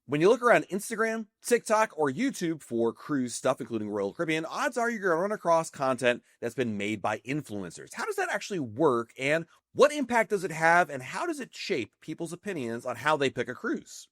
When you look around Instagram, TikTok, or YouTube for cruise stuff, including Royal Caribbean, odds are you're going to run across content that's been made by influencers. How does that actually work, and what impact does it have, and how does it shape people's opinions on how they pick a cruise?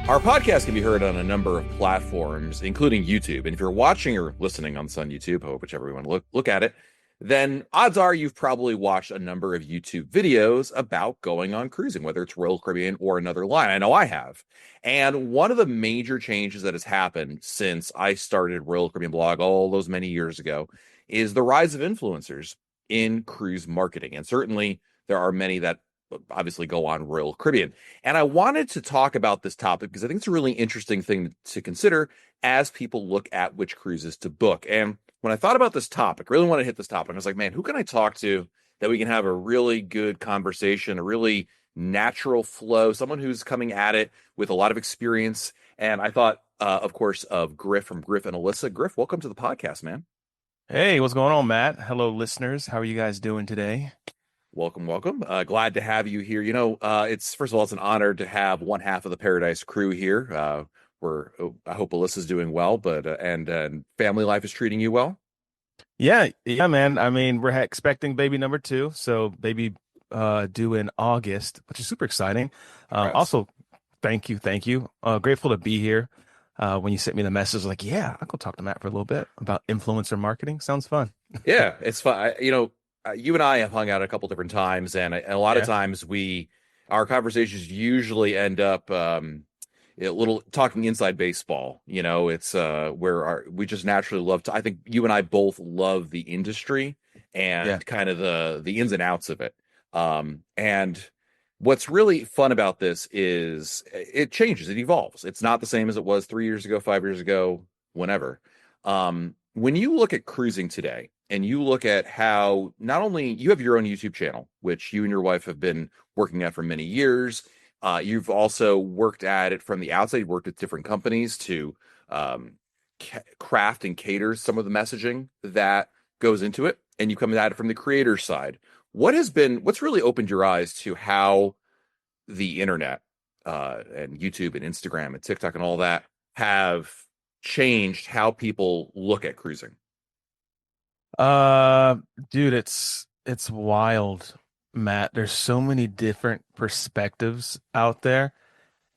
Our podcast can be heard on a number of platforms, including YouTube. And if you're watching or listening on Sun YouTube, whichever you want to look at it, then odds are you've probably watched a number of YouTube videos about going on cruising, whether it's Royal Caribbean or another line. I know I have. And one of the major changes that has happened since I started Royal Caribbean blog all those many years ago is the rise of influencers in cruise marketing. And certainly there are many that obviously go on Royal Caribbean. And I wanted to talk about this topic because I think it's a really interesting thing to consider as people look at which cruises to book. And when I thought about this topic, really want to hit this topic, I was like, man, who can I talk to that we can have a really good conversation, a really natural flow, someone who's coming at it with a lot of experience. And I thought, of course, of Griff from Griff and Alyssa. Griff, welcome to the podcast, man. Hey, what's going on, Matt? Hello, listeners. How are you guys doing today? Welcome, welcome. Glad to have you here. It's first of all, it's an honor to have one half of the Paradise crew here. I hope Alyssa's doing well, but and family life is treating you well. Yeah, man. I mean, we're expecting baby number two, so baby due in August, which is super exciting. Congrats. Also, thank you. Grateful to be here. When you sent me the message, like, yeah, I'll go talk to Matt for a little bit about influencer marketing. Sounds fun. Yeah, it's fun. You and I have hung out a couple different times, and a lot of Yeah. times our conversations usually end up a little talking inside baseball. It's we just naturally love to. I think you and I both love the industry Yeah. and kind of the ins and outs of it. And what's really fun about this is it changes, it evolves. It's not the same as it was 3 years ago, 5 years ago, whenever. When you look at cruising today and you look at how not only you have your own YouTube channel, which you and your wife have been working at for many years, you've also worked at it from the outside. You've worked with different companies to craft and cater some of the messaging that goes into it, and you come at it from the creator side. What's really opened your eyes to how the internet and YouTube and Instagram and TikTok and all that have changed how people look at cruising? Uh, Dude, it's wild, Matt. There's so many different perspectives out there,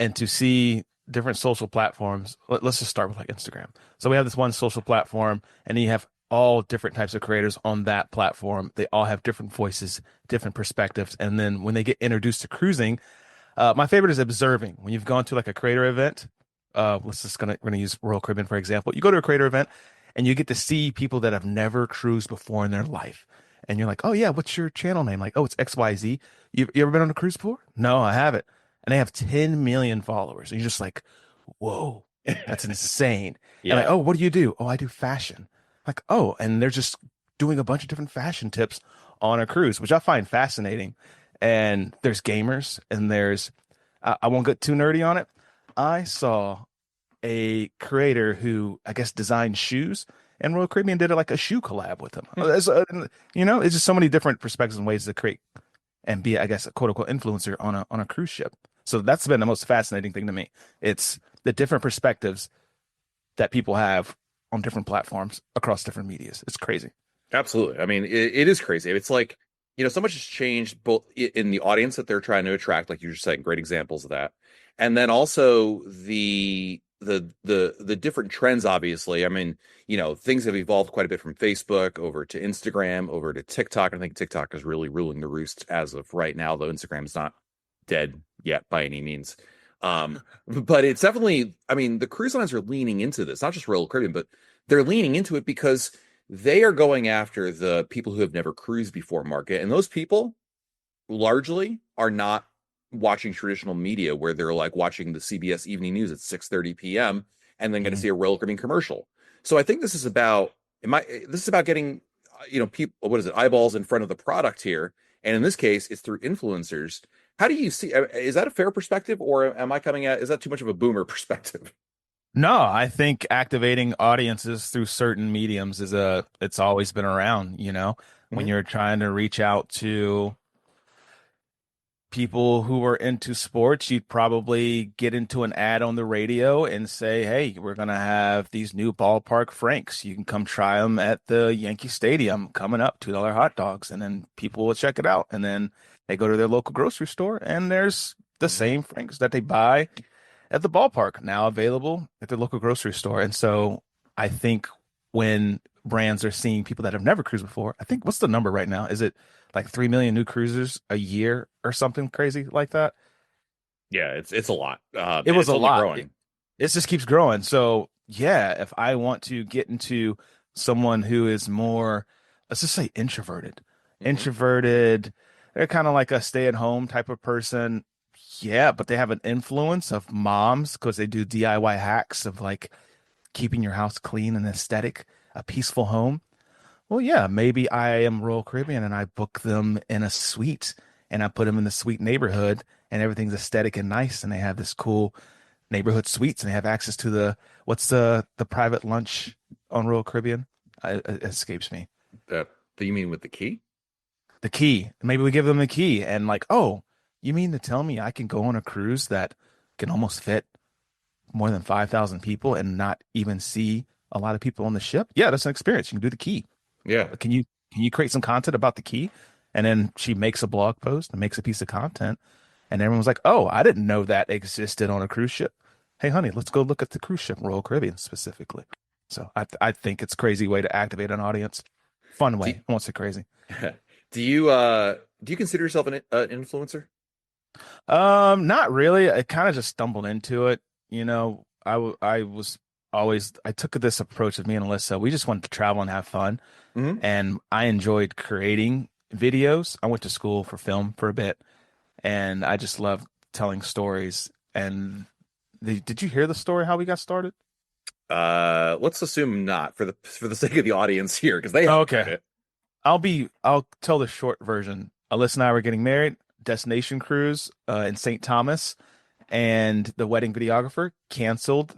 and to see different social platforms. Let's just start with like Instagram. So we have this one social platform, and then you have all different types of creators on that platform. They all have different voices, different perspectives, and then when they get introduced to cruising, my favorite is observing. When you've gone to like a creator event, we're gonna use Royal Caribbean for example. You go to a creator event and you get to see people that have never cruised before in their life. And you're like, oh yeah, what's your channel name? Like, oh, it's XYZ. You ever been on a cruise before? No, I haven't. And they have 10 million followers. And you're just like, whoa, that's insane. And like, Yeah, oh, what do you do? Oh, I do fashion. Like, oh, and they're just doing a bunch of different fashion tips on a cruise, which I find fascinating. And there's gamers and I won't get too nerdy on it. I saw a creator who I guess designed shoes, and Royal Caribbean did like a shoe collab with him. It's just so many different perspectives and ways to create and be, I guess, a quote unquote influencer on a cruise ship. So that's been the most fascinating thing to me. It's the different perspectives that people have on different platforms across different medias. It's crazy. absolutely. I mean, it is crazy. It's like, so much has changed both in the audience that they're trying to attract, like you were saying, great examples of that. And then also the different trends, obviously. I mean, things have evolved quite a bit from Facebook over to Instagram, over to TikTok. I think TikTok is really ruling the roost as of right now, though Instagram's not dead yet by any means. But it's definitely, I mean, the cruise lines are leaning into this, not just Royal Caribbean, but they're leaning into it because they are going after the people who have never cruised before market. And those people largely are not watching traditional media where they're like watching the CBS evening news at 6:30 p.m. and then going to Mhm. see a Royal Caribbean commercial. So I think this is about getting people, what is it, eyeballs in front of the product here. And in this case, it's through influencers. How do you see, is that a fair perspective, or is that too much of a boomer perspective? No, I think activating audiences through certain mediums it's always been around, when Mhm. you're trying to reach out to people who are into sports, you'd probably get into an ad on the radio and say, "Hey, we're gonna have these new ballpark Franks. You can come try them at the Yankee Stadium coming up, $2 hot dogs." And then people will check it out. And then they go to their local grocery store and there's the Mhm. same Franks that they buy at the ballpark now available at their local grocery store. And so I think when brands are seeing people that have never cruised before, I think what's the number right now? Is it like 3 million new cruisers a year or something crazy like that? Yeah, it's a lot, It and was it's a only lot. growing. It just keeps growing. So yeah, if I want to get into someone who is more, let's just say Hmm. introverted, they're kind of like a stay-at-home type of person. Yeah, but they have an influence of moms because they do DIY hacks of like keeping your house clean and aesthetic, a peaceful home. Well, yeah, maybe I am Royal Caribbean and I book them in a suite and I put them in the sweet neighborhood and everything's aesthetic and nice and they have this cool neighborhood suites and they have access to the what's the private lunch on Royal Caribbean? It escapes me. That you mean with the key? The key. Maybe we give them the key and like, oh, you mean to tell me I can go on a cruise that can almost fit more than 5,000 people and not even see a lot of people on the ship? Yeah, that's an experience. You can do the key. Yeah. Can you create some content about the key? And then she makes a blog post and makes a piece of content, and everyone's like, "Oh, I didn't know that existed on a cruise ship. Hey, honey, let's go look at the cruise ship, Royal Caribbean specifically." So I think it's a crazy way to activate an audience. Fun Do, way. I won't say crazy. do you consider yourself an influencer? Not really. I kind of just stumbled into it. You know, I was always I took this approach with me and Alyssa. We just wanted to travel and have fun. Hmm. And I enjoyed creating videos. I went to school for film for a bit, and I just love telling stories. And did you hear the story how we got started? Let's assume not for the sake of the audience here because they Oh, haven't heard okay. it. I'll tell the short version. Alyssa and I were getting married, destination cruise in St. Thomas, and the wedding videographer canceled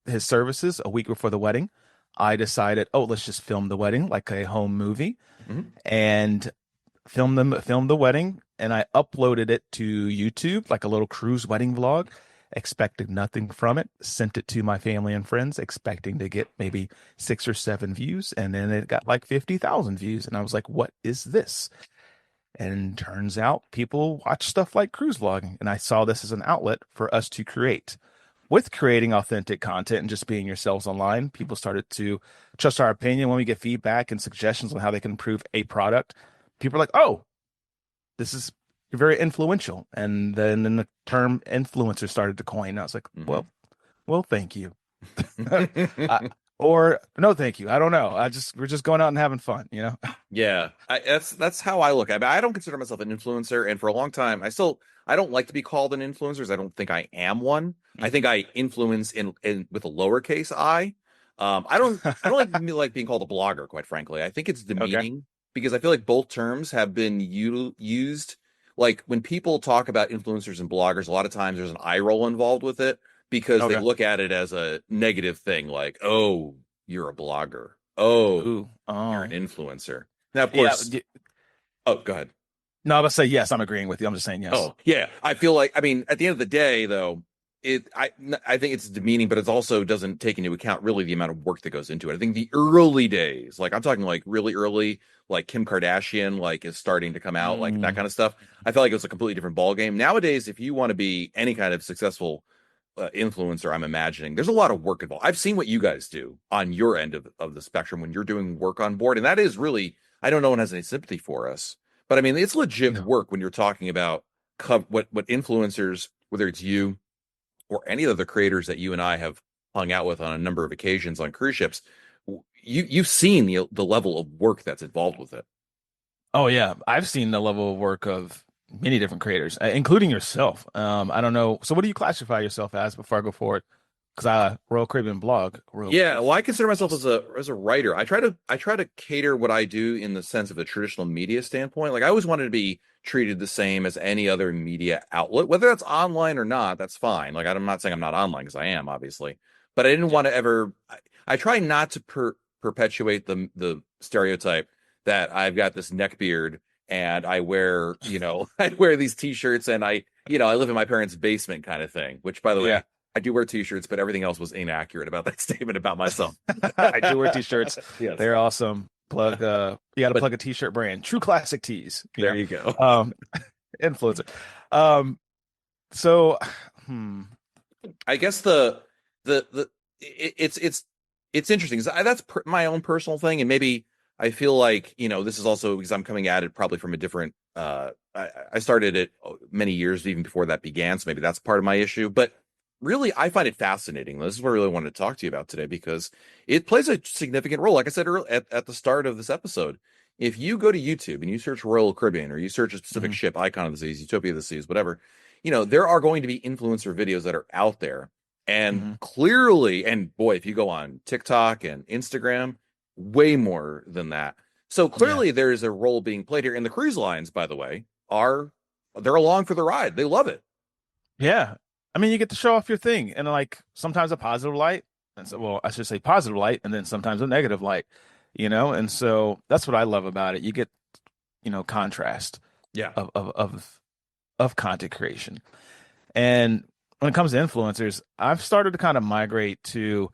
his services a week before the wedding. I decided, oh, let's just film the wedding like a home movie Hmm. and filmed the wedding, and I uploaded it to YouTube like a little cruise wedding vlog. Expected nothing from it. Sent it to my family and friends, expecting to get maybe 6 or 7 views, and then it got like 50,000 views. And I was like, "What is this?" And turns out people watch stuff like cruise vlogging, and I saw this as an outlet for us to create. With creating authentic content and just being yourselves online, people started to trust our opinion when we get feedback and suggestions on how they can improve a product. People are like, "Oh, this is you're very influential." And then the term influencer started to coin. I was like, Hmm. well, thank you. I, or no, thank you. I don't know. We're just going out and having fun, you know? Yeah, that's how I look at it. I don't consider myself an influencer, and for a long time, I don't like to be called an influencer. I don't think I am one. I think I influence in with a lowercase I. I don't like being called a blogger, quite frankly. I think it's Okay. demeaning because I feel like both terms have been used. Like when people talk about influencers and bloggers, a lot of times there's an eye roll involved with it because they Okay. look at it as a negative thing, like, oh, you're a blogger. Oh, Ooh. you're an Oh. influencer. Now, of Yeah. course, oh, go ahead. No, I was say yes. I'm agreeing with you. I'm just saying yes. Oh, yeah. I feel like, I mean, at the end of the day, though, I think it's demeaning, but it also doesn't take into account really the amount of work that goes into it. I think the early days, like I'm talking like really early, like Kim Kardashian, like is starting to come out, like that Mm, kind of stuff. I felt like it was a completely different ball game. Nowadays, if you want to be any kind of successful influencer, I'm imagining there's a lot of work involved. I've seen what you guys do on your end of the spectrum when you're doing work on board, and that is really, I know no one has any sympathy for us, but I mean, it's legit no. work when you're talking about what influencers, whether it's you or any other creators that you and I have hung out with on a number of occasions on cruise ships. You've seen the level of work that's involved with it. Oh yeah, I've seen the level of work of many different creators, including yourself. I don't know. So, what do you classify yourself as before I go forward? Because Royal Caribbean blog, Royal. Yeah, well, I consider myself Yes. as a writer. I try to cater what I do in the sense of a traditional media standpoint. Like I always wanted to be treated the same as any other media outlet, whether that's online or not. That's fine. Like I'm not saying I'm not online because I am, obviously, but I didn't Yeah. want to ever. I try not to perpetuate the stereotype that I've got this neck beard and I wear, I wear these t-shirts, and I live in my parents' basement kind of thing, which, by the Yeah. way, I do wear t-shirts, but everything else was inaccurate about that statement about myself. I do wear t-shirts. Yes. They're awesome. Plug you got to But plug a t-shirt brand. True Classic Tees, there you go. Um influencer. Um so hmm. I guess the it's interesting. 'Cause that's my own personal thing, and maybe I feel like this is also because I'm coming at it probably from a different. I started it many years even before that began, so maybe that's part of my issue. But really, I find it fascinating. This is what I really wanted to talk to you about today because it plays a significant role. Like I said earlier at the start of this episode, if you go to YouTube and you search Royal Caribbean or you search a specific ship, Icon of the Seas, Utopia of the Seas, whatever, there are going to be influencer videos that are out there. And Hmm. clearly, and boy, if you go on TikTok and Instagram, way more than that. So Yeah. clearly there is a role being played here. And the cruise lines, by the way, they're along for the ride. They love it. Yeah. I mean, you get to show off your thing and like sometimes a positive light. And so, well, I should say positive light and then sometimes a negative light, And so that's what I love about it. You get, contrast Yeah. of content creation. And when it comes to influencers, I've started to kind of migrate to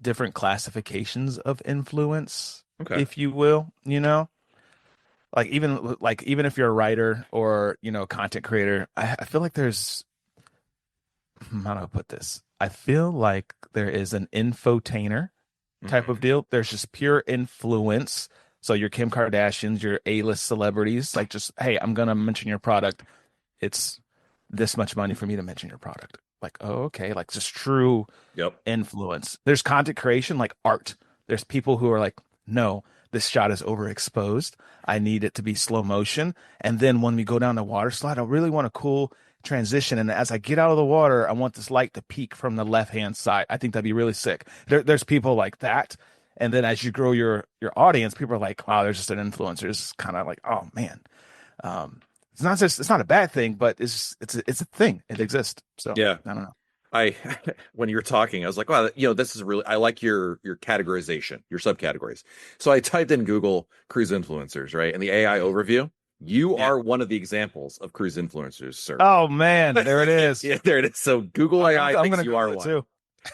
different classifications of influence, Okay. if you will, like even if you're a writer or, content creator, I feel like there's how do I put this? I feel like there is an infotainer type of Mhm. deal. There's just pure influence. So your Kim Kardashians, your A-list celebrities, like just, hey, I'm gonna mention your product. It's this much money for me to mention your product. Like, oh, okay, like just true Yep. influence. There's content creation like art. There's people who are like, no, this shot is overexposed. I need it to be slow motion. And then when we go down the water slide, I really want a cool transition. And as I get out of the water, I want this light to peek from the left hand side. I think that'd be really sick. There's people like that. And then as you grow your audience, people are like, wow, there's just an influencer. It's kind of like, oh man. It's not a bad thing, but it's a thing. It exists. So Yeah. I don't know. I when you were talking, I was like, wow, this is really I like your categorization, your subcategories. So I typed in Google cruise influencers, right? And the AI overview, you Yeah. are one of the examples of cruise influencers, sir. Oh man, there it is. Yeah, there it is. So Google AI I'm thinks gonna you Google are it one. too.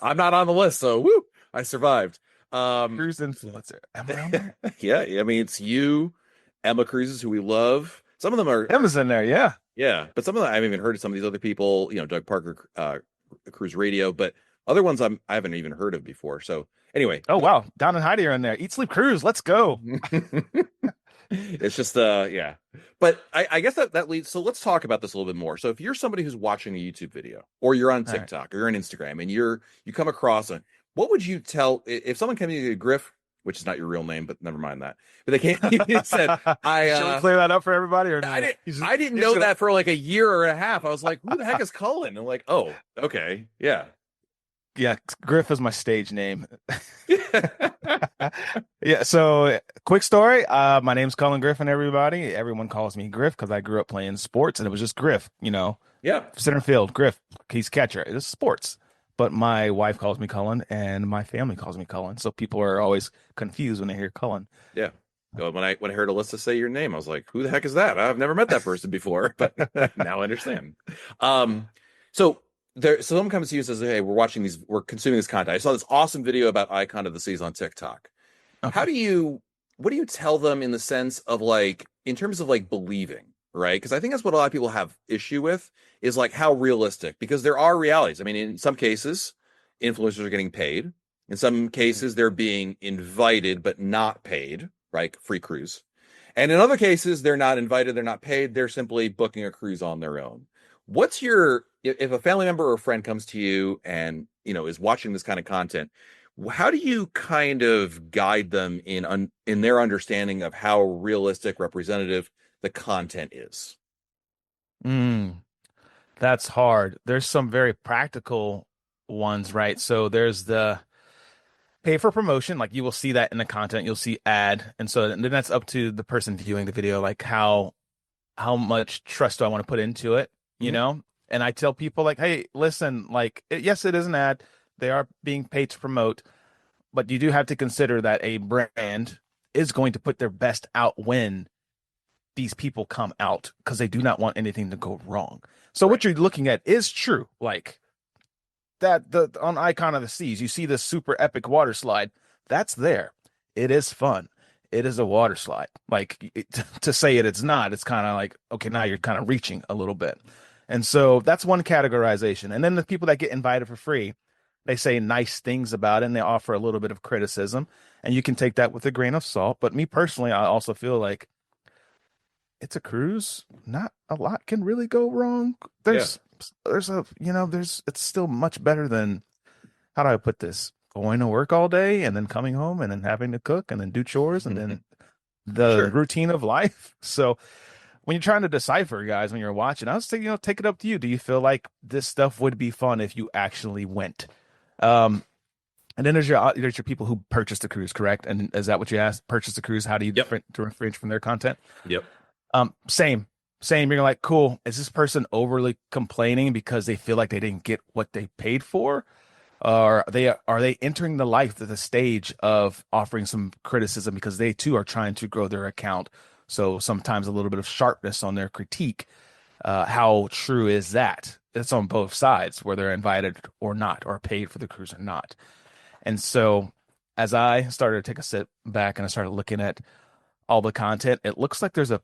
I'm not on the list, so woo, I survived. Cruise influencer. Am I on there? Yeah, I mean it's you, Emma Cruises, who we love. Some of them are Emma's in there. Yeah. yeah, but some of them I haven't even heard of some of these other people, Doug Parker, Cruise Radio, but other ones I haven't even heard of before. So anyway, Oh wow, Don and Heidi are in there. Eat, sleep, cruise. Let's go. it's just yeah. But I guess that leads. So let's talk about this a little bit more. So if you're somebody who's watching a YouTube video, or you're on All right. TikTok, or you're on Instagram, and you come across what would you tell if someone came to you, Griff, which is not your real name, but never mind that. But they came to you and said, Should we clear that up for everybody or no? I didn't know that for like a year or a half. I was like, who the heck is Cullen? And I'm like, oh, okay, yeah. Yeah, Griff is my stage name. Yeah, so quick story. My name's Colin Griffin, everybody. Everyone calls me Griff because I grew up playing sports and it was just Griff, Yeah. center field, Griff, he's catcher. It's sports. But my wife calls me Cullen and my family calls me Cullen. So people are always confused when they hear Cullen. Yeah. So when I heard Alyssa say your name, I was like, who the heck is that? I've never met that person before, but now I understand. So someone comes to you and says, hey, we're consuming this content. I saw this awesome video about Icon of the Seas on TikTok. Okay. What do you tell them in the sense of like, in terms of like believing, right? Because I think that's what a lot of people have issue with is like how realistic, because there are realities. I mean, in some cases, influencers are getting paid. In some cases, they're being invited but not paid, right? Free cruise. And in other cases, they're not invited, they're not paid, they're simply booking a cruise on their own. If a family member or a friend comes to you and, is watching this kind of content, how do you kind of guide them in their understanding of how realistic, representative the content is? Mm, that's hard. There's some very practical ones, right? So there's the pay for promotion, like you will see that in the content, you'll see ad. And so then that's up to the person viewing the video, like how much trust do I want to put into it, you Mhm. know? And I tell people like, hey, listen, like yes, it is an ad. They are being paid to promote, but you do have to consider that a brand is going to put their best out when these people come out because they do not want anything to go wrong. So Right. what you're looking at is true. Like that the on Icon of the Seas, you see this super epic water slide. That's there. It is fun. It is a water slide. Like to say it's not, it's kind of like, okay, now you're kind of reaching a little bit. And so that's one categorization. And then the people that get invited for free, they say nice things about it and they offer a little bit of criticism. And you can take that with a grain of salt. But me personally, I also feel like it's a cruise. Not a lot can really go wrong. Yeah. There's a there's it's still much better than, how do I put this? Going to work all day and then coming home and then having to cook and then do chores and then the Sure. routine of life. So when you're trying to decipher, guys, when you're watching, I was thinking, take it up to you. Do you feel like this stuff would be fun if you actually went? Um, and then there's your people who purchase the cruise, correct? And is that what you asked? Purchase the cruise? How do you Yep. differentiate from their content? Yep. Same. You're like, cool. Is this person overly complaining because they feel like they didn't get what they paid for? Or are they entering the stage of offering some criticism because they too are trying to grow their account? So sometimes a little bit of sharpness on their critique. How true is that? It's on both sides, whether they're invited or not, or paid for the cruise or not. And so as I started to take a step back and I started looking at all the content, it looks like there's a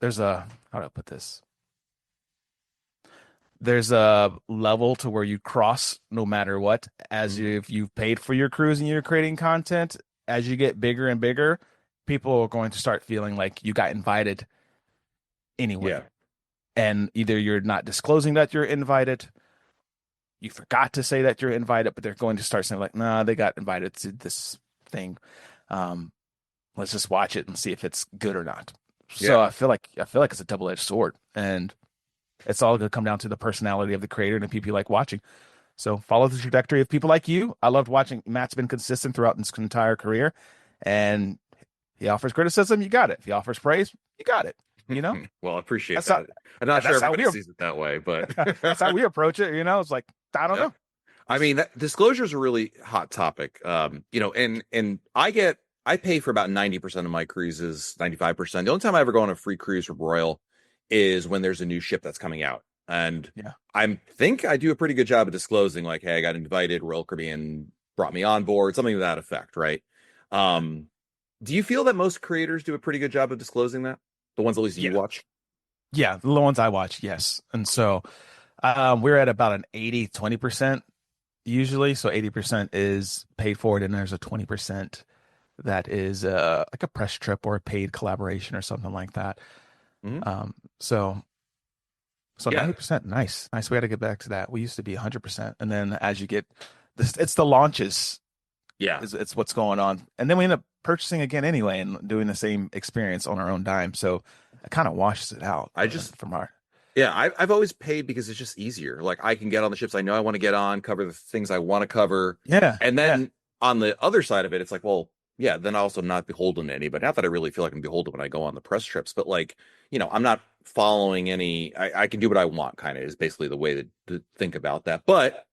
how do I put this? There's a level to where you cross no matter what. If you've paid for your cruise and you're creating content, as you get bigger and bigger, people are going to start feeling like you got invited Yeah. anyway. And either you're not disclosing that you're invited, you forgot to say that you're invited, but they're going to start saying like, nah, they got invited to this thing. Um, let's just watch it and see if it's good or not. So Yeah. I feel like it's a double-edged sword, and it's all going to come down to the personality of the creator and the people you like watching. So follow the trajectory of people like you. I loved watching. Matt's been consistent throughout his entire career, and he offers criticism, you got it. If he offers praise, you got it. You know, Well, I appreciate that's how that. I'm not sure that's how everybody we sees it that way, but that's how we approach it. It's like, I don't yeah. know. I mean, disclosure is a really hot topic. And I pay for about 90% of my cruises, 95%. The only time I ever go on a free cruise from Royal is when there's a new ship that's coming out. And Yeah. I think I do a pretty good job of disclosing, like, hey, I got invited, Royal Caribbean brought me on board, something to that effect, right? Um, do you feel that most creators do a pretty good job of disclosing that? The ones at least you Yeah. watch? Yeah. The ones I watch, yes. And so we're at about an 80-20% usually. So 80% is paid for it, and there's a 20% that is like a press trip or a paid collaboration or something like that. Mhm. Um, so so Yeah. 90%, nice. Nice. We got to get back to that. We used to be 100%. And then as you get this, it's the launches Yeah. is it's what's going on. And then we end up purchasing again anyway and doing the same experience on our own dime. So it kind of washes it out I just from our. Yeah, I've always paid because it's just easier. Like I can get on the ships I know I want to get on, cover the things I want to cover. Yeah. And Yeah. then on the other side of it, it's like, well, yeah, then also not beholden to anybody. Not that I really feel like I'm beholden when I go on the press trips, but like, I'm not following I can do what I want, kind of is basically the way to think about that. But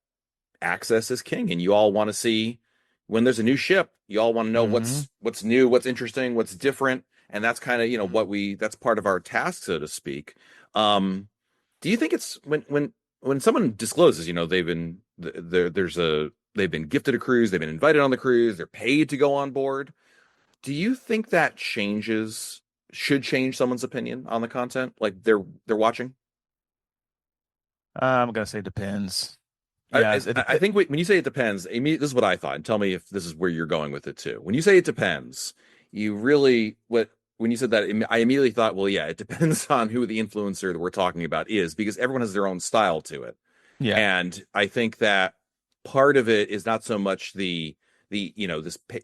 access is king, and you all want to see when there's a new ship, you all want to know Hmm. what's new, what's interesting, what's different. And that's kind of, Hmm. that's part of our task, so to speak. Do you think it's when someone discloses, they've been gifted a cruise, they've been invited on the cruise, they're paid to go on board. Do you think that should change someone's opinion on the content? Like they're watching? I'm gonna say depends. I, Yeah, I I think when you say it depends, Amy, this is what I thought, and tell me if this is where you're going with it too. When you say it depends, you really what when you said that, I immediately thought, well, yeah, it depends on who the influencer that we're talking about is, because everyone has their own style to it. yeah. And I think that part of it is not so much this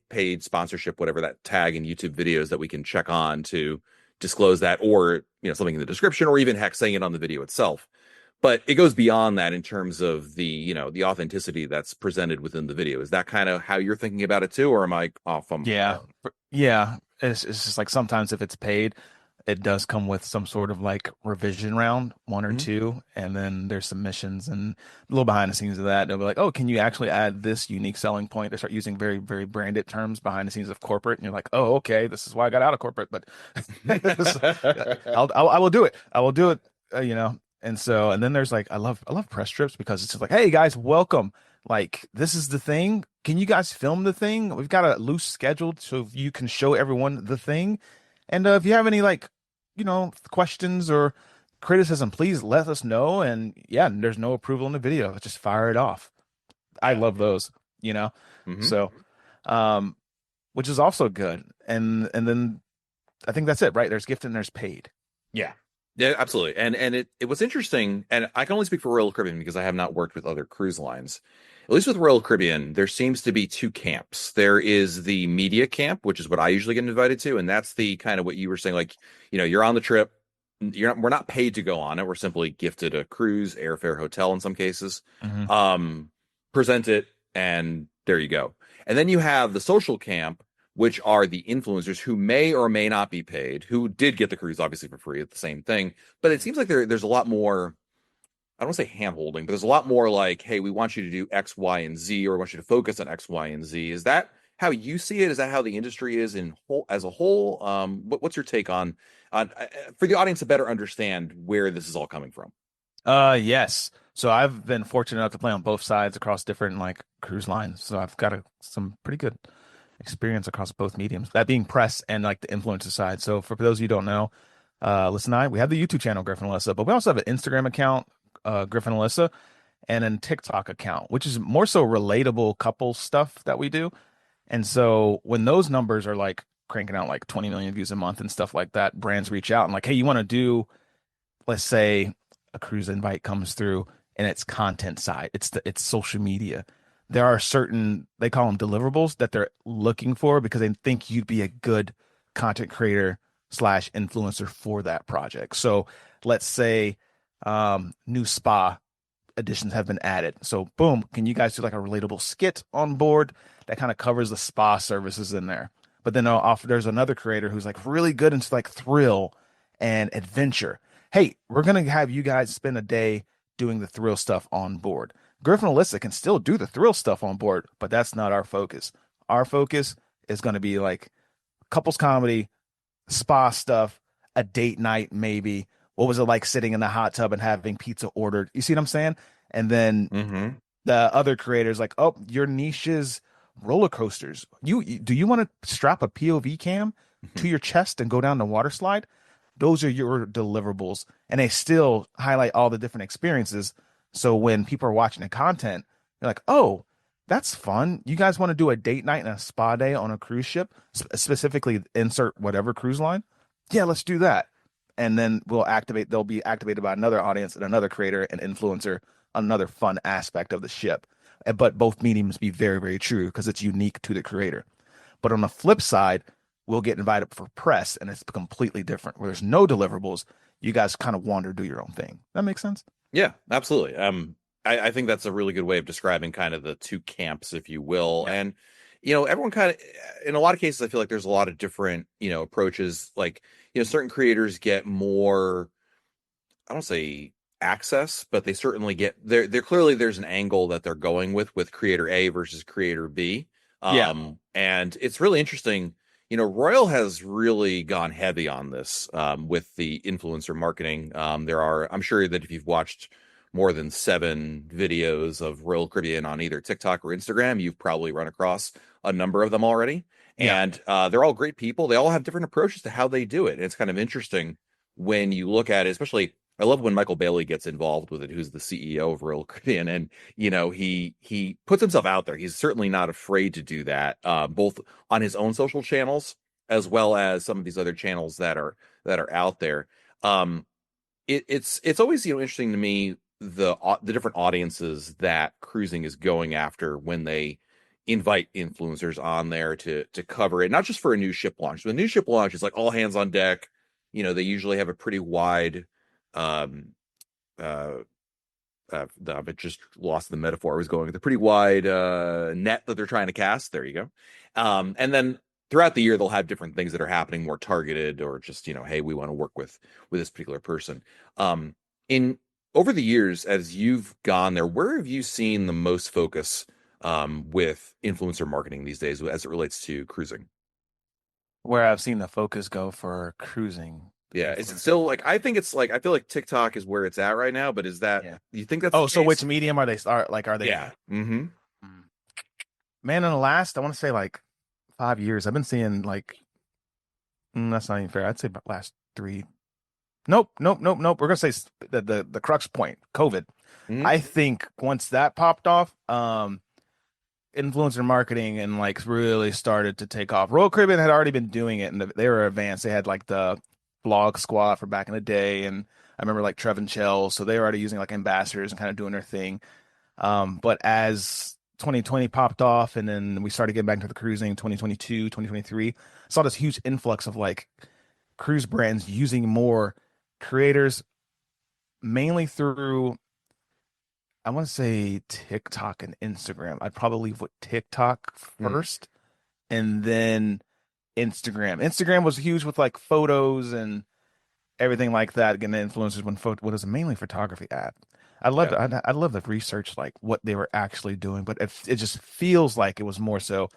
paid sponsorship, whatever that tag in YouTube videos that we can check on to disclose that, or something in the description, or even heck saying it on the video itself. But it goes beyond that in terms of the authenticity that's presented within the video. Is that kind of how you're thinking about it too, or am I off on my Yeah. own? Yeah. It's just like sometimes if it's paid, It does come with some sort of like revision round, one or Mhm. two, and then there's some missions and a little behind the scenes of that. They'll be like, "Oh, can you actually add this unique selling point?" They start using very, very branded terms behind the scenes of corporate, and you're like, "Oh, okay, this is why I got out of corporate." But I will do it. I will do it. You know. And so, and then there's like, I love press trips because it's just like, "Hey guys, welcome. Like, this is the thing. Can you guys film the thing? We've got a loose schedule so you can show everyone the thing." And if you have any like, questions or criticism, please let us know. And yeah, there's no approval in the video. Just fire it off. I Yeah. love those, you know. Hmm. So, um, which is also good. And then I think that's it, right? There's gift and there's paid. Yeah. Yeah, absolutely. And it was interesting, and I can only speak for Royal Caribbean because I have not worked with other cruise lines. At least with Royal Caribbean, there seems to be two camps. There is the media camp, which is what I usually get invited to, and that's the kind of what you were saying, like, you're on the trip, we're not paid to go on it. We're simply gifted a cruise, airfare, hotel in some cases. Hmm. Um, Present it, and there you go. And then you have the social camp, which are the influencers who may or may not be paid, who did get the cruise obviously for free at the same thing. But it seems like there's a lot more, I don't want to say hand holding, but there's a lot more like, hey, we want you to do X, Y, and Z, or we want you to focus on X, Y, and Z. Is that how you see it? Is that how the industry is in whole as a whole? What's your take on for the audience to better understand where this is all coming from? Yes. So I've been fortunate enough to play on both sides across different like cruise lines. So I've got some pretty good experience across both mediums, that being press and like the influencer side. So for those of you who don't know, listen, we have the YouTube channel Griff and Alyssa, but we also have an Instagram account, Griff and Alyssa, and a TikTok account, which is more so relatable couple stuff that we do. And so when those numbers are like cranking out like 20 million views a month and stuff like that, brands reach out and like, hey, you want to do, let's say a cruise invite comes through and it's content side, it's social media. There are certain, they call them deliverables that they're looking for because they think you'd be a good content creator slash influencer for that project. So let's say new spa additions have been added. So boom, can you guys do like a relatable skit on board that kind of covers the spa services in there? But then there's another creator who's like really good into like thrill and adventure. Hey, we're gonna have you guys spend a day doing the thrill stuff on board. Griffin and Alyssa can still do the thrill stuff on board, but that's not our focus. Our focus is going to be like couples comedy, spa stuff, a date night, maybe. What was it like sitting in the hot tub and having pizza ordered? You see what I'm saying? And then Mm-hmm. the other creators like, oh, your niche is roller coasters. Do you want to strap a POV cam to your chest and go down the water slide? Those are your deliverables, and they still highlight all the different experiences. So when people are watching the content, they're like, oh, that's fun. You guys want to do a date night and a spa day on a cruise ship, specifically insert whatever cruise line? Yeah, let's do that. And then they'll be activated by another audience and another creator and influencer, another fun aspect of the ship. But both mediums be very, very true because it's unique to the creator. But on the flip side, we'll get invited for press and it's completely different where there's no deliverables. You guys kind of wander, do your own thing. That makes sense? Yeah, absolutely. I think that's a really good way of describing kind of the two camps, if you will. Yeah. And, everyone kind of, in a lot of cases, I feel like there's a lot of different, approaches. Like, certain creators get more, I don't say access, but they certainly get they're clearly there's an angle that they're going with creator A versus creator B. Yeah. And it's really interesting. Royal has really gone heavy on this with the influencer marketing. I'm sure that if you've watched more than 7 videos of Royal Caribbean on either TikTok or Instagram, you've probably run across a number of them already. Yeah. And they're all great people. They all have different approaches to how they do it. And it's kind of interesting when you look at it, especially I love when Michael Bailey gets involved with it, who's the CEO of Royal Caribbean, and he puts himself out there. He's certainly not afraid to do that, both on his own social channels as well as some of these other channels that are out there. Um, it's always interesting to me the different audiences that cruising is going after when they invite influencers on there to cover it, not just for a new ship launch. The new ship launch is like all hands on deck. They usually have a pretty wide um uh I just lost the metaphor I was going with a pretty wide net that they're trying to cast. There you go. And then throughout the year they'll have different things that are happening more targeted, or just, hey, we want to work with this particular person. In Over the years, as you've gone there, where have you seen the most focus with influencer marketing these days as it relates to cruising? Where I've seen the focus go for cruising Yeah, is it influencer. still like, I think it's like, I feel like TikTok is where it's at right now, but is that, Yeah. you think that's the Oh, so which case? medium are they are they in? Yeah. Mm-hmm. Mm. Man, in the last, I want to say like 5 years, I've been seeing like that's not even fair. I'd say about last three. Nope, nope, nope, nope. We're gonna say the crux point, COVID. Mm-hmm. I think once that popped off, influencer marketing and like really started to take off. Royal Caribbean had already been doing it and they were advanced. They had like the vlog squad for back in the day, and I remember like Trev and Chell, so they were already using like ambassadors and kind of doing their thing. But as 2020 popped off and then we started getting back into the cruising 2022, 2023, saw this huge influx of like cruise brands using more creators mainly through I want to say TikTok and Instagram. I'd probably leave with TikTok Mm-hmm. first and then Instagram. Instagram was huge with like photos and everything like that. Again, the influencers when what is a mainly photography app. Yeah. I'd love to research like what they were actually doing, but it just feels like it was more so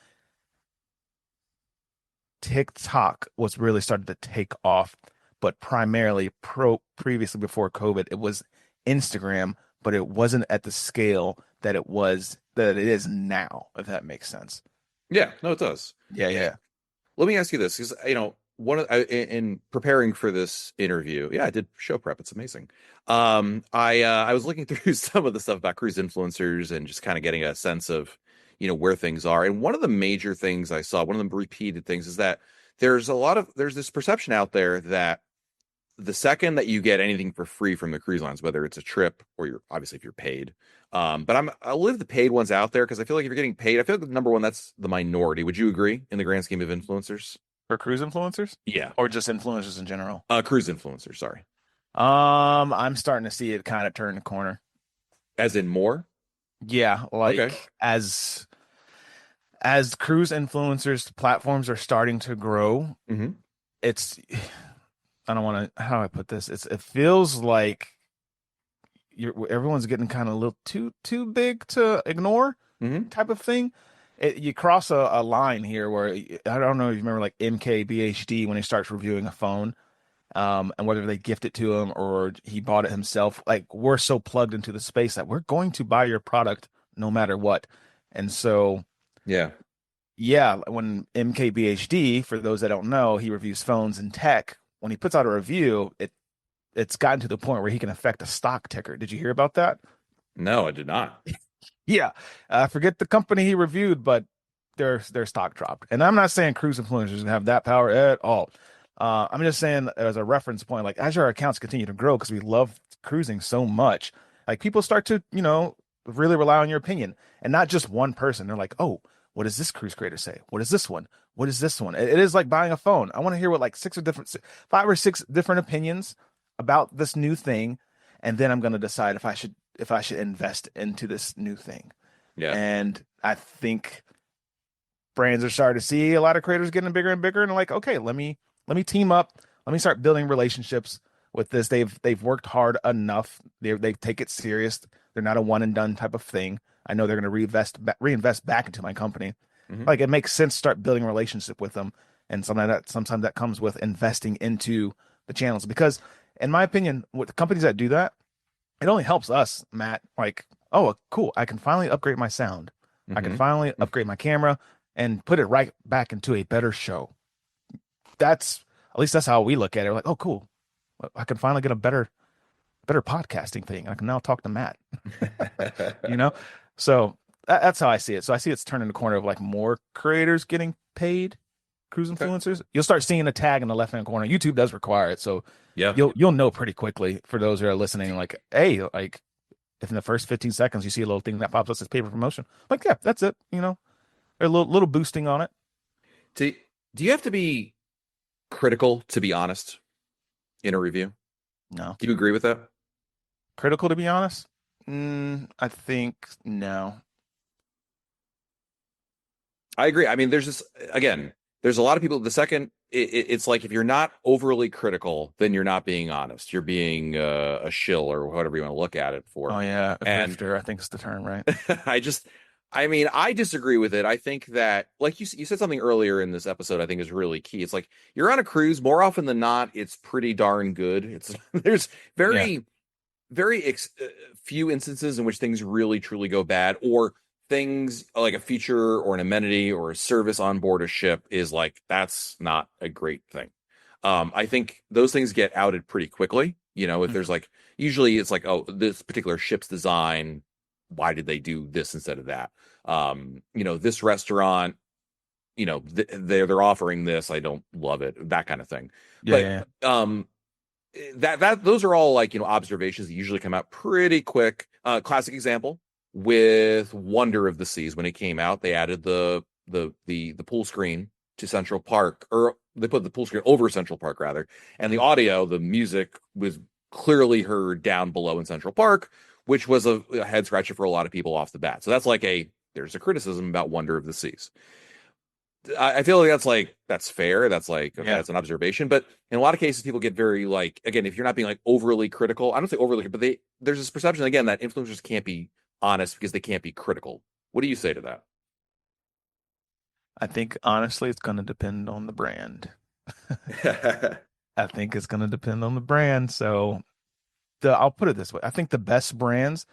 TikTok was really started to take off, but primarily previously before COVID, it was Instagram, but it wasn't at the scale that it is now, if that makes sense. Yeah. No, it does. Yeah, Eh, yeah. Let me ask you this, because in preparing for this interview, yeah, I did show prep. It's amazing. I was looking through some of the stuff about cruise influencers and just kind of getting a sense of, where things are. And one of the major things I saw, one of the repeated things, is that there's this perception out there that the second that you get anything for free from the cruise lines, whether it's a trip or you're obviously if you're paid. But I'll leave the paid ones out there because I feel like if you're getting paid, I feel like number one, that's the minority. Would you agree in the grand scheme of influencers? For cruise influencers Yeah. or just influencers in general. Cruise influencers, sorry. I'm starting to see it kind of turn the corner. As in more? Yeah, Okay. like as cruise influencers platforms are starting to grow, Hmm. it's I don't want to how do I put this? It feels like everyone's getting kind of a little too big to ignore Hmm. type of thing. You cross a line here where I don't know if you remember like MKBHD when he starts reviewing a phone, and whether they gift it to him or he bought it himself. Like we're so plugged into the space that we're going to buy your product no matter what. And so Yeah. yeah, when MKBHD, for those that don't know, he reviews phones and tech. When he puts out a review, it's gotten to the point where he can affect a stock ticker. Did you hear about that? No, I did not. Yeah, I forget the company he reviewed, but their stock dropped. And I'm not saying cruise influencers have that power at all. I'm just saying as a reference point, like as our accounts continue to grow, because we love cruising so much, like people start to, really rely on your opinion and not just one person. They're like, oh, what does this cruise creator say? What is this one? What is this one? It is like buying a phone. I want to hear what like five or six different opinions about this new thing, and then I'm going to decide if I should invest into this new thing. Yeah. And I think brands are starting to see a lot of creators getting bigger and bigger, and like, okay, let me team up, let me start building relationships with this. They've worked hard enough. They take it serious. They're not a one and done type of thing. I know they're going to reinvest back into my company. Hmm. Like it makes sense to start building a relationship with them, and sometimes that comes with investing into the channels because, in my opinion, with the companies that do that, it only helps us, Matt. Like, oh, cool, I can finally upgrade my sound. I can Hmm. finally upgrade my camera and put it right back into a better show. That's at least that's how we look at it. We're like, oh, cool, I can finally get a better podcasting thing. I can now talk to Matt. you know, so that's how I see it. So I see it's turning the corner of like more creators getting paid, cruise Okay. influencers. You'll start seeing a tag in the left hand corner. YouTube does require it, so Yeah. you'll know pretty quickly for those who are listening. Like, hey, like if in the first 15 seconds you see a little thing that pops up as paper promotion, like yeah, that's it. A little boosting on it. Do, do you have to be critical to be honest in a review? No, Do you agree with that? critical to be honest. I think no. I agree. I mean, there's just, again, there's a lot of people. The second, it's like if you're not overly critical, then you're not being honest. You're being a shill or whatever you want to look at it for. Oh yeah, a And grifter, I think is the term, right? I just, I mean, I disagree with it. I think that, like you said something earlier in this episode, I think is really key. It's like you're on a cruise, more often than not, it's pretty darn good. It's there's Yeah. very, very few instances in which things really truly go bad, or things like a feature or an amenity or a service on board a ship is like that's not a great thing. I think those things get outed pretty quickly. You know, if there's Mhm. like usually it's like, oh, this particular ship's design, why did they do this instead of that? You know, this restaurant, you know, they're offering this, I don't love it, that kind of thing. Yeah, But yeah, that those are all like, you know, observations that usually come out pretty quick. Classic example with Wonder of the Seas, when it came out, they added the pool screen to Central Park, or they put the pool screen over Central Park rather, and the yeah. audio, the music was clearly heard down below in Central Park, which was a head scratcher for a lot of people off the bat. So that's like there's a criticism about Wonder of the Seas. I feel like that's fair. That's like, okay, Yeah. that's an observation. But in a lot of cases, people get very like, again, if you're not being like overly critical, I don't say overly, but there's this perception again that influencers can't be honest because they can't be critical. What do you say to that? I think honestly, it's going to depend on the brand. I think it's going to depend on the brand. So I'll put it this way. I think the best brands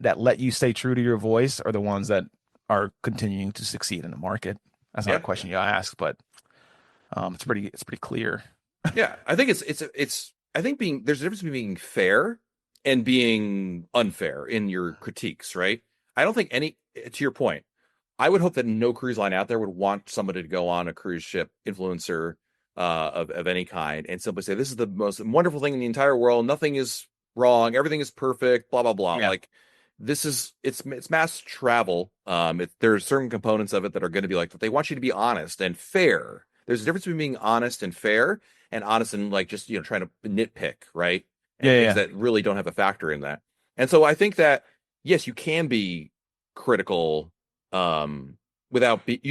that let you stay true to your voice are the ones that are continuing to succeed in the market. That's not a Yeah, question you asked, but it's pretty clear. yeah. I think I think there's a difference between being fair and being unfair in your critiques, right? I don't think any to your point. I would hope that no cruise line out there would want somebody to go on a cruise ship influencer of any kind and simply say, this is the most wonderful thing in the entire world. Nothing is wrong. Everything is perfect, blah, blah, blah. Yeah. Like it's mass travel. There's certain components of it that are going to be like that. They want you to be honest and fair. There's a difference between being honest and fair and honest and like just, you know, trying to nitpick, right? Yeah, And things yeah, that really don't have a factor in that. And so I think that, yes, you can be critical you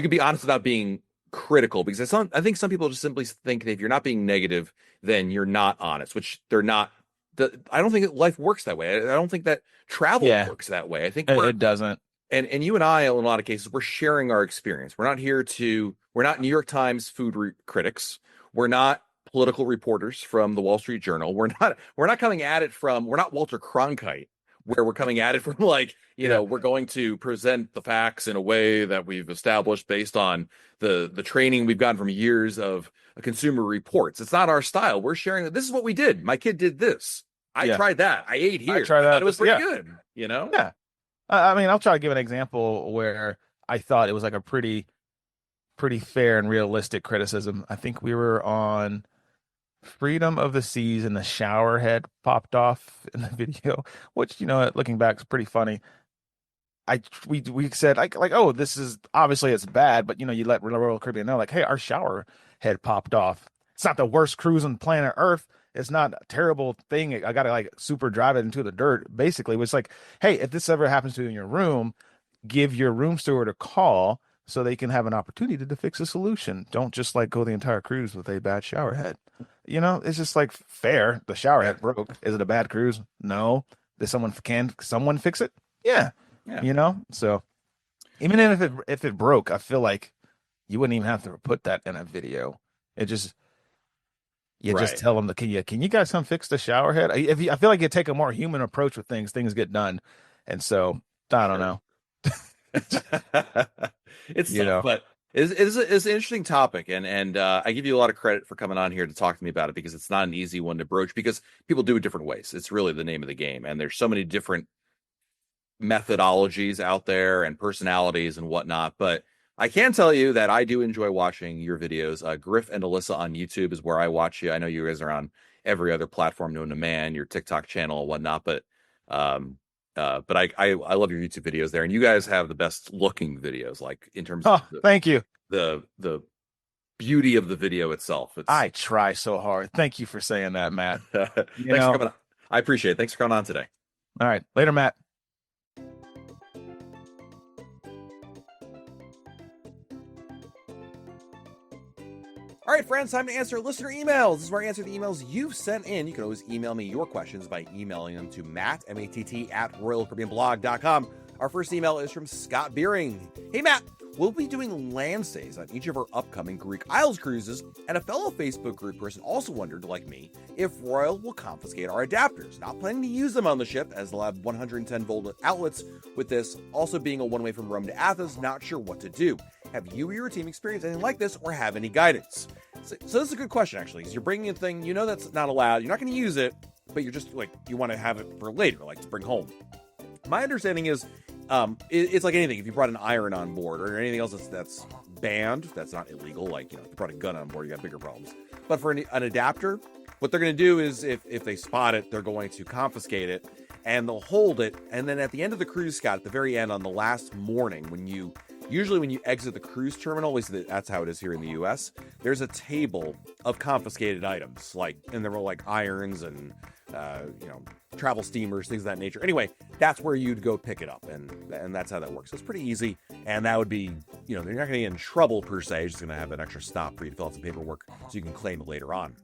can be honest without being critical, because I think some people just simply think that if you're not being negative, then you're not honest, which they're not. I don't think that life works that way. I don't think that travel yeah. works that way. I think It doesn't. and you and I, in a lot of cases, we're sharing our experience. We're not New York Times critics. We're not political reporters from the Wall Street Journal. We're not coming at it from, we're not Walter Cronkite, where we're coming at it from like, you Yeah, know, we're going to present the facts in a way that we've established based on the training we've gotten from years of consumer reports. It's not our style. We're sharing that this is what we did. My kid did this. I yeah. tried that. I ate I here. try I thought that. it was pretty Yeah, good, you know? yeah. I mean, I'll try to give an example where I thought it was like a pretty fair and realistic criticism. I think we were on Freedom of the Seas and the shower head popped off in the video, which, looking back is pretty funny. We said like oh, this is obviously it's bad, but you let Royal Caribbean know like, hey, our shower head popped off. It's not the worst cruise on planet Earth. It's not a terrible thing. I gotta like super drive it into the dirt. Basically, it was like, hey, if this ever happens to you in your room, give your room steward a call so they can have an opportunity to fix a solution. Don't just like go the entire cruise with a bad shower head. It's just like fair. The shower Yeah. head broke. Is it a bad cruise? No. Can someone fix it? Yeah. Yeah. So even if it broke, I feel like you wouldn't even have to put that in a video. It just you just Right. tell them, can you guys come fix the shower head? I feel like you take a more human approach with things, things get done. And so I don't Sure. know. It's You tough, know. but it's an interesting topic, and I give you a lot of credit for coming on here to talk to me about it, because it's not an easy one to broach, because people do it different ways. It's really the name of the game, and there's so many different methodologies out there and personalities and whatnot. But I can tell you that I do enjoy watching your videos. Griff and Alyssa on YouTube is where I watch you. I know you guys are on every other platform known to man, your TikTok channel and whatnot, um, but I love your YouTube videos there, and you guys have the best looking videos, like in terms of Oh, thank you. the beauty of the video itself. It's I try so hard. Thank you for saying that, Matt. You thanks for know, coming on. I appreciate it. Thanks for coming on today. all right. Later, Matt. All right, friends, time to answer listener emails. This is where I answer the emails you've sent in. You can always email me your questions by emailing them to Matt, M-A-T-T, at RoyalCaribbeanBlog.com. Our first email is from Scott Beering. Hey, Matt, we'll be doing land stays on each of our upcoming Greek Isles cruises, and a fellow Facebook group person also wondered, like me, if Royal will confiscate our adapters. Not planning to use them on the ship, as they'll have 110-volt outlets. With this also being a one-way from Rome to Athens, not sure what to do. Have you or your team experienced anything like this, or have any guidance? So this is a good question, actually, because you're bringing a thing, you know that's not allowed, you're not going to use it, but you're just, like, you want to have it for later, like, to bring home. My understanding is, it's like anything. If you brought an iron on board or anything else that's banned, that's not illegal, like, if you brought a gun on board, you got bigger problems. But for an adapter, what they're going to do is, if they spot it, they're going to confiscate it, and they'll hold it, and then at the end of the cruise, Scott, at the very end, on the last morning, usually when you exit the cruise terminal, at least that's how it is here in the U.S., there's a table of confiscated items, and there were like irons and, travel steamers, things of that nature. Anyway, that's where you'd go pick it up, and that's how that works. So it's pretty easy, and that would be, they're not going to get in trouble per se. You're just going to have an extra stop for you to fill out some paperwork so you can claim it later on.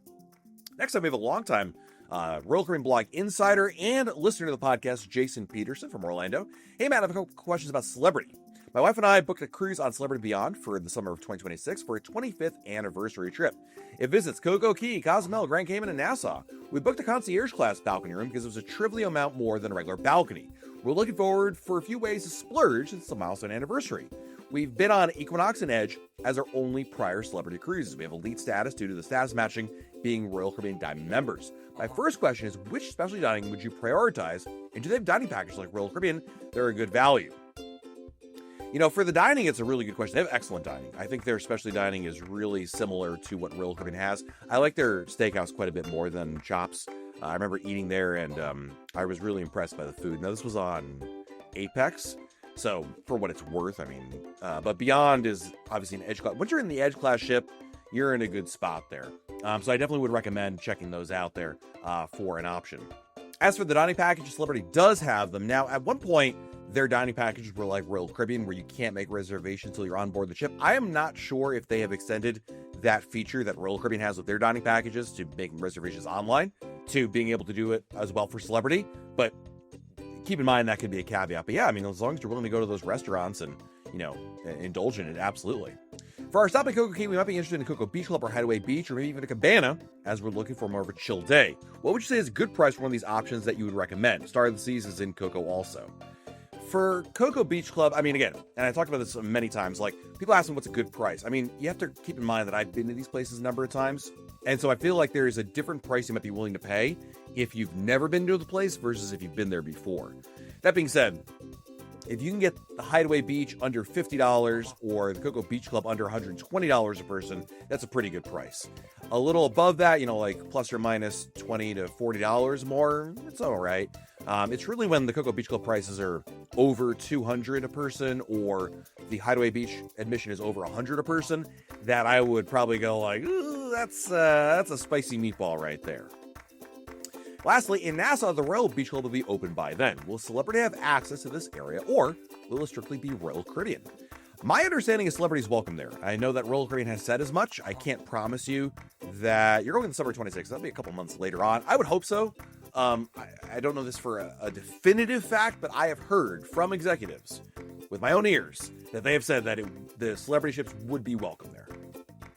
Next up, we have a longtime Royal Caribbean Blog insider and listener to the podcast, Jason Peterson from Orlando. Hey, Matt, I have a couple questions about celebrity. My wife and I booked a cruise on Celebrity Beyond for the summer of 2026 for a 25th anniversary trip. It visits Coco Key, Cozumel, Grand Cayman, and Nassau. We booked a concierge class balcony room because it was a trivial amount more than a regular balcony. We're looking forward for a few ways to splurge since it's a milestone anniversary. We've been on Equinox and Edge as our only prior celebrity cruises. We have elite status due to the status matching being Royal Caribbean Diamond members. My first question is, which specialty dining would you prioritize, and do they have dining packages like Royal Caribbean that are a good value? For the dining, it's a really good question. They have excellent dining. I think their specialty dining is really similar to what Royal Caribbean has. I like their steakhouse quite a bit more than Chops. I remember eating there, and I was really impressed by the food. Now, this was on Apex, so for what it's worth, but Beyond is obviously an Edge class. Once you're in the Edge class ship, you're in a good spot there. So I definitely would recommend checking those out there for an option. As for the dining package, Celebrity does have them. Now, at one point, their dining packages were like Royal Caribbean, where you can't make reservations until you're on board the ship. I am not sure if they have extended that feature that Royal Caribbean has with their dining packages to making reservations online to being able to do it as well for Celebrity. But keep in mind that could be a caveat. But yeah, as long as you're willing to go to those restaurants and, indulge in it, absolutely. For our stop at Coco Key, we might be interested in Coco Beach Club or Hideaway Beach, or maybe even a cabana, as we're looking for more of a chill day. What would you say is a good price for one of these options that you would recommend? Star of the Seas is in Coco also. For Coco Beach Club, again, and I talked about this many times, people ask me what's a good price. You have to keep in mind that I've been to these places a number of times, and so I feel like there is a different price you might be willing to pay if you've never been to the place versus if you've been there before. That being said, if you can get the Hideaway Beach under $50 or the Coco Beach Club under $120 a person, that's a pretty good price. A little above that, plus or minus $20 to $40 more, it's all right. It's really when the Coco Beach Club prices are over $200 a person or the Hideaway Beach admission is over $100 a person that I would probably go ooh, that's a spicy meatball right there. Lastly, in Nassau, the Royal Beach Club will be open by then. Will Celebrity have access to this area, or will it strictly be Royal Caribbean? My understanding is Celebrity is welcome there. I know that Royal Caribbean has said as much. I can't promise you that you're going in summer 26. That'll be a couple months later on. I would hope so. I don't know this for a definitive fact, but I have heard from executives with my own ears that they have said that the Celebrity ships would be welcome there.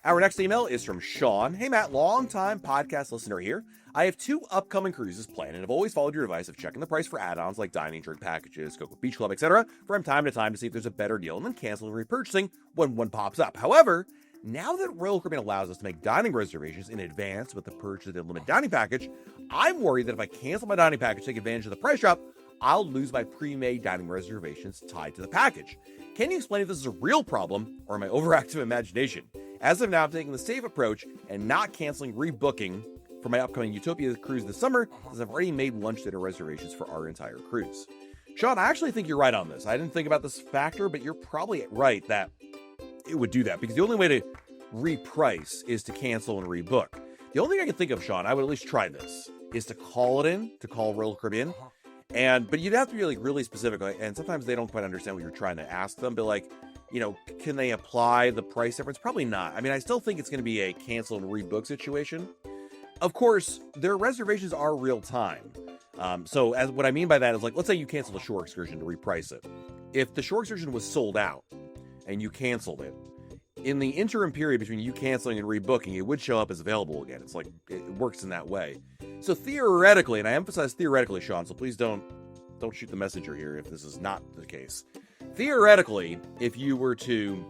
Our next email is from Sean. Hey, Matt, longtime podcast listener here. I have 2 upcoming cruises planned and have always followed your advice of checking the price for add-ons like dining, drink packages, Coco Beach Club, etc. from time to time to see if there's a better deal and then canceling and repurchasing when one pops up. However, now that Royal Caribbean allows us to make dining reservations in advance with the purchase of the limited dining package, I'm worried that if I cancel my dining package to take advantage of the price drop, I'll lose my pre-made dining reservations tied to the package. Can you explain if this is a real problem or my overactive imagination? As of now, I'm taking the safe approach and not canceling rebooking for my upcoming Utopia cruise this summer, since I've already made lunch dinner reservations for our entire cruise. Sean, I actually think you're right on this. I didn't think about this factor, but you're probably right that it would do that, because the only way to reprice is to cancel and rebook. The only thing I can think of, Sean, I would at least try this, is to call Royal Caribbean. But you'd have to be really specific, and sometimes they don't quite understand what you're trying to ask them. But can they apply the price difference? Probably not. I mean, I still think it's going to be a cancel and rebook situation. Of course, their reservations are real time. So as what I mean by that is, like, let's say you canceled a shore excursion to reprice it. If the shore excursion was sold out and you canceled it, in the interim period between you canceling and rebooking, it would show up as available again. It's like, it works in that way. So theoretically, and I emphasize theoretically, Sean, so please don't shoot the messenger here if this is not the case. Theoretically, if you were to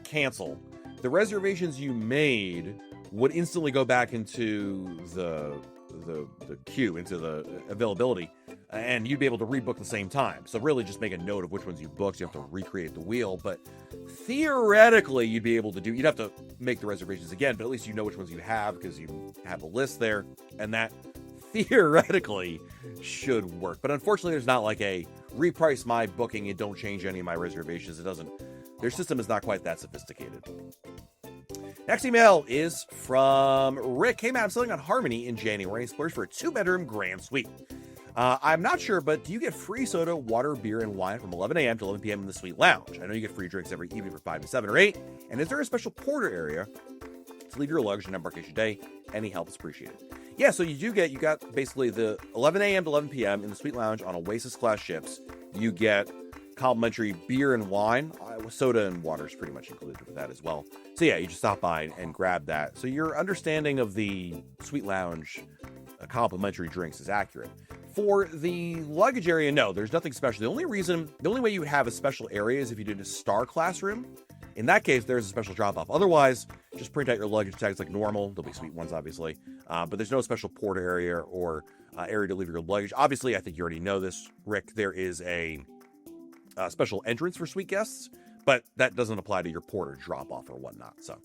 cancel, the reservations you made would instantly go back into the queue, into the availability, and you'd be able to rebook the same time. So really just make a note of which ones you booked. You have to recreate the wheel, but theoretically you'd be able to you'd have to make the reservations again, but at least you know which ones you have because you have a list there, and that theoretically should work. But unfortunately, there's not like a reprice my booking and don't change any of my reservations. Their system is not quite that sophisticated. Next email is from Rick. Hey, Matt, I'm selling on Harmony in January. Splurged for a 2-bedroom grand suite. I'm not sure, but do you get free soda, water, beer, and wine from 11 a.m. to 11 p.m. in the suite lounge? I know you get free drinks every evening for 5 to 7 or 8. And is there a special porter area to leave your luggage on embarkation day? Any help is appreciated. Yeah, so you got basically the 11 a.m. to 11 p.m. in the suite lounge on Oasis class ships. You get complimentary beer and wine. Soda and water is pretty much included with that as well. So yeah, you just stop by and grab that. So your understanding of the suite lounge complimentary drinks is accurate. For the luggage area, no, there's nothing special. The only way you have a special area is if you did a star classroom. In that case, there's a special drop-off. Otherwise, just print out your luggage tags like normal. There'll be suite ones, obviously. But there's no special porter area or area to leave your luggage. Obviously, I think you already know this, Rick. There is a special entrance for suite guests, but that doesn't apply to your porter drop-off or whatnot. So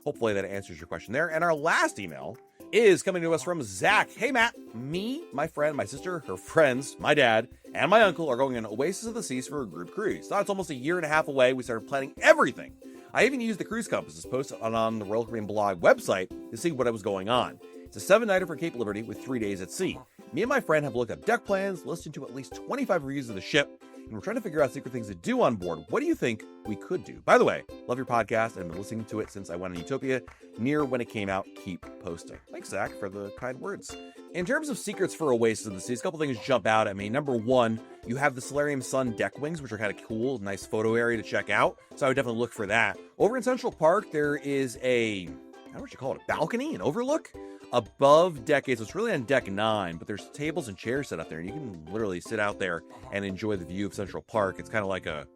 hopefully that answers your question there. And our last email is coming to us from Zach. Hey, Matt, me, my friend, my sister, her friends, my dad, and my uncle are going on Oasis of the Seas for a group cruise. Now it's almost a year and a half away. We started planning everything. I even used the cruise compasses posted on the Royal Caribbean blog website to see what was going on. It's a 7-nighter for Cape Liberty with 3 days at sea. Me and my friend have looked up deck plans, listened to at least 25 reviews of the ship, and we're trying to figure out secret things to do on board. What do you think we could do? By the way, love your podcast and I've been listening to it since I went on Utopia. Near when it came out, keep posting. Thanks, Zach, for the kind words. In terms of secrets for Oasis of the Seas, a couple things jump out at me. Number one, you have the Solarium Sun deck wings, which are kind of cool, nice photo area to check out. So I would definitely look for that. Over in Central Park, there is I don't know what you call it, a balcony, an overlook above deck 8. So it's really on deck 9, but there's tables and chairs set up there, and you can literally sit out there and enjoy the view of Central Park. It's kind of like a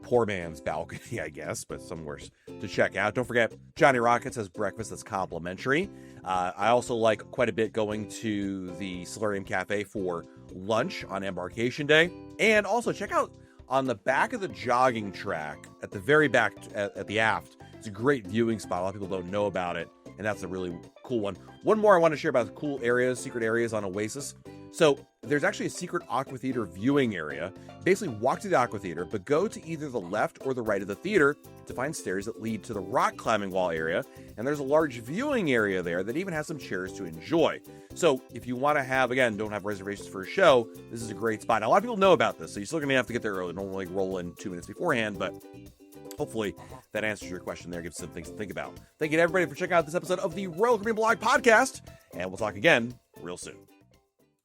poor man's balcony, I guess, but somewhere to check out. Don't forget, Johnny Rockets has breakfast that's complimentary. I also like quite a bit going to the Solarium Cafe for lunch on embarkation day. And also check out on the back of the jogging track, at the very back, at the aft, it's a great viewing spot. A lot of people don't know about it, and that's a really cool one. One more I want to share about the cool areas, secret areas on Oasis. So there's actually a secret aqua theater viewing area. Basically walk to the aqua theater, but go to either the left or the right of the theater to find stairs that lead to the rock climbing wall area. And there's a large viewing area there that even has some chairs to enjoy. So if you want to have, again, don't have reservations for a show, this is a great spot. Now, a lot of people know about this, so you're still going to have to get there early. Don't like roll in 2 minutes beforehand, but hopefully that answers your question there, gives some things to think about. Thank you to everybody for checking out this episode of the Royal Caribbean Blog Podcast, and we'll talk again real soon.